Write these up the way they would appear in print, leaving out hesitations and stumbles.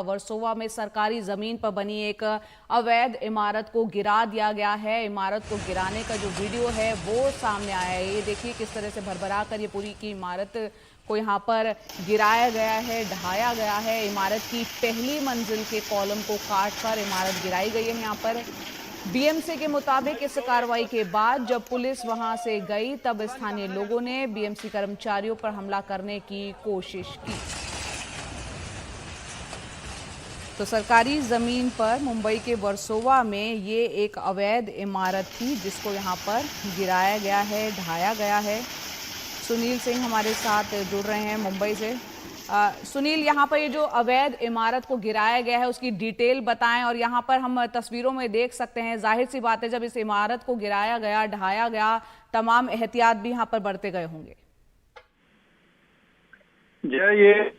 वर्सोवा में सरकारी जमीन पर बनी एक अवैध इमारत को गिरा दिया गया है। इमारत को गिराने का जो वीडियो है वो सामने आया है। ये देखिए किस तरह से भरभरा कर ये पूरी की इमारत को यहाँ पर गिराया गया है, ढहाया गया है। इमारत की पहली मंजिल के कॉलम को काटकर इमारत गिराई गई है। यहाँ पर बीएमसी के मुताबिक इस कार्रवाई के बाद जब पुलिस वहां से गई तब स्थानीय लोगों ने बीएमसी कर्मचारियों पर हमला करने की कोशिश की। तो सरकारी जमीन पर मुंबई के वर्सोवा में ये एक अवैध इमारत थी जिसको यहाँ पर गिराया गया है, ढहाया गया है। सुनील सिंह हमारे साथ जुड़ रहे हैं मुंबई से। सुनील, यहाँ पर ये जो अवैध इमारत को गिराया गया है उसकी डिटेल बताएं। और यहाँ पर हम तस्वीरों में देख सकते हैं, जाहिर सी बात है जब इस इमारत को गिराया गया, ढहाया गया, तमाम एहतियात भी यहाँ पर बरते गए होंगे। ये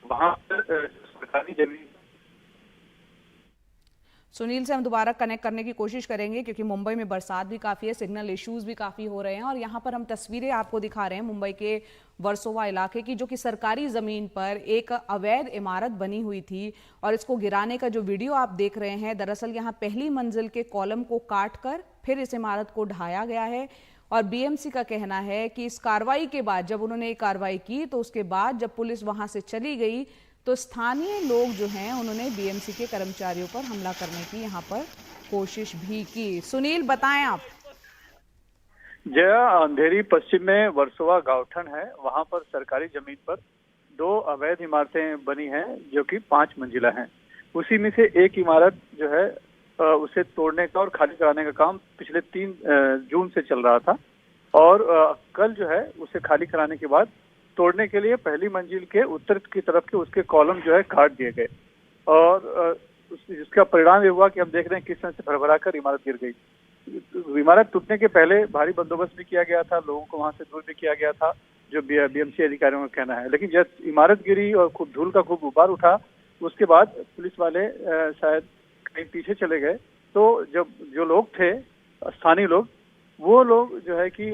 वहां पर सरकारी जमीन। सुनील से हम दोबारा कनेक्ट करने की कोशिश करेंगे क्योंकि मुंबई में बरसात भी काफ़ी है, सिग्नल इश्यूज भी काफ़ी हो रहे हैं। और यहाँ पर हम तस्वीरें आपको दिखा रहे हैं मुंबई के वर्सोवा इलाके की, जो कि सरकारी ज़मीन पर एक अवैध इमारत बनी हुई थी। और इसको गिराने का जो वीडियो आप देख रहे हैं, दरअसल यहाँ पहली मंजिल के कॉलम को काट कर फिर इस इमारत को ढहाया गया है। और बीएमसी का कहना है कि इस कार्रवाई के बाद, जब उन्होंने ये कार्रवाई की तो उसके बाद जब पुलिस वहां से चली गई तो स्थानीय लोग जो हैं उन्होंने बीएमसी के कर्मचारियों पर हमला करने की यहाँ पर कोशिश भी की। सुनील, बताएं आप। जया, अंधेरी पश्चिम में वर्सोवा गांवठन है। वहां पर सरकारी जमीन पर 2 अवैध इमारतें बनी हैं जो कि 5 मंजिला हैं। उसी में से एक इमारत जो है उसे तोड़ने का और खाली कराने का काम पिछले 3 जून से चल रहा था। और कल जो है उसे खाली कराने के बाद तोड़ने के लिए पहली मंजिल के उत्तर की तरफ के उसके कॉलम जो है काट दिए गए। और इसका परिणाम ये हुआ कि हम देख रहे हैं किस तरह से भरभरा कर इमारत गिर गई। इमारत टूटने के पहले भारी बंदोबस्त भी किया गया था, लोगों को वहां से दूर भी किया गया था, जो बीएमसी अधिकारियों का कहना है। लेकिन जब इमारत गिरी और खूब धूल का खूब गुबार उठा, उसके बाद पुलिस वाले शायद कहीं पीछे चले गए। तो जब जो लोग थे, स्थानीय लोग, वो लोग जो है कि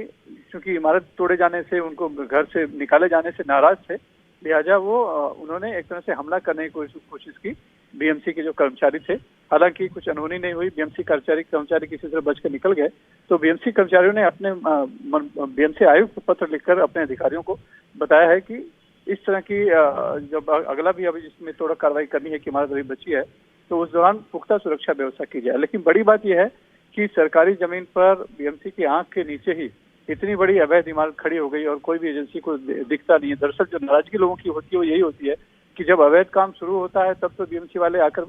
क्योंकि इमारत तोड़े जाने से, उनको घर से निकाले जाने से नाराज थे, लिहाजा वो उन्होंने एक तरह से हमला करने की कोशिश की बीएमसी के जो कर्मचारी थे। हालांकि कुछ अनहोनी नहीं हुई, बीएमसी कर्मचारी किसी तरह बचकर निकल गए। तो बीएमसी कर्मचारियों ने अपने बीएमसी आयुक्त को पत्र लिखकर अपने अधिकारियों को बताया है कि इस तरह की जब अगला भी अभी जिसमें थोड़ा कार्रवाई करनी है कि इमारत अभी बची है तो उस दौरान पुख्ता सुरक्षा व्यवस्था की जाए। लेकिन बड़ी बात यह है कि सरकारी जमीन पर बीएमसी की आंख के नीचे ही इतनी बड़ी अवैध इमारत खड़ी हो गई और कोई भी एजेंसी को दिखता नहीं है। दरअसल जो नाराजगी लोगों की होती है वो यही होती है कि जब अवैध काम शुरू होता है तब तो बीएमसी वाले आकर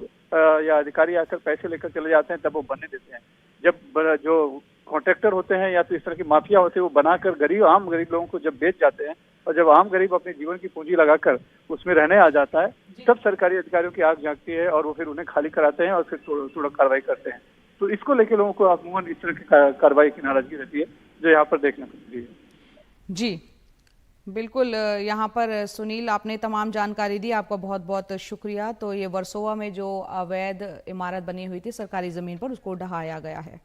या अधिकारी आकर पैसे लेकर चले जाते हैं, तब वो बनने देते हैं। जब जो कॉन्ट्रैक्टर होते हैं या तो इस तरह की माफिया होते हैं, वो बनाकर आम गरीब लोगों को जब बेच जाते हैं और जब आम गरीब अपने जीवन की पूंजी लगाकर उसमें रहने आ जाता है, तब सरकारी अधिकारियों की आंख झांकती है और वो फिर उन्हें खाली कराते हैं और फिर थोड़ा कार्रवाई करते हैं। तो इसको लेके लोगों को अमूमन इस तरह की कार्रवाई की नाराजगी रहती है जो यहाँ पर देखने को मिली है। जी बिल्कुल, यहाँ पर सुनील आपने तमाम जानकारी दी, आपका बहुत बहुत शुक्रिया। तो ये वर्सोवा में जो अवैध इमारत बनी हुई थी सरकारी जमीन पर, उसको ढहाया गया है।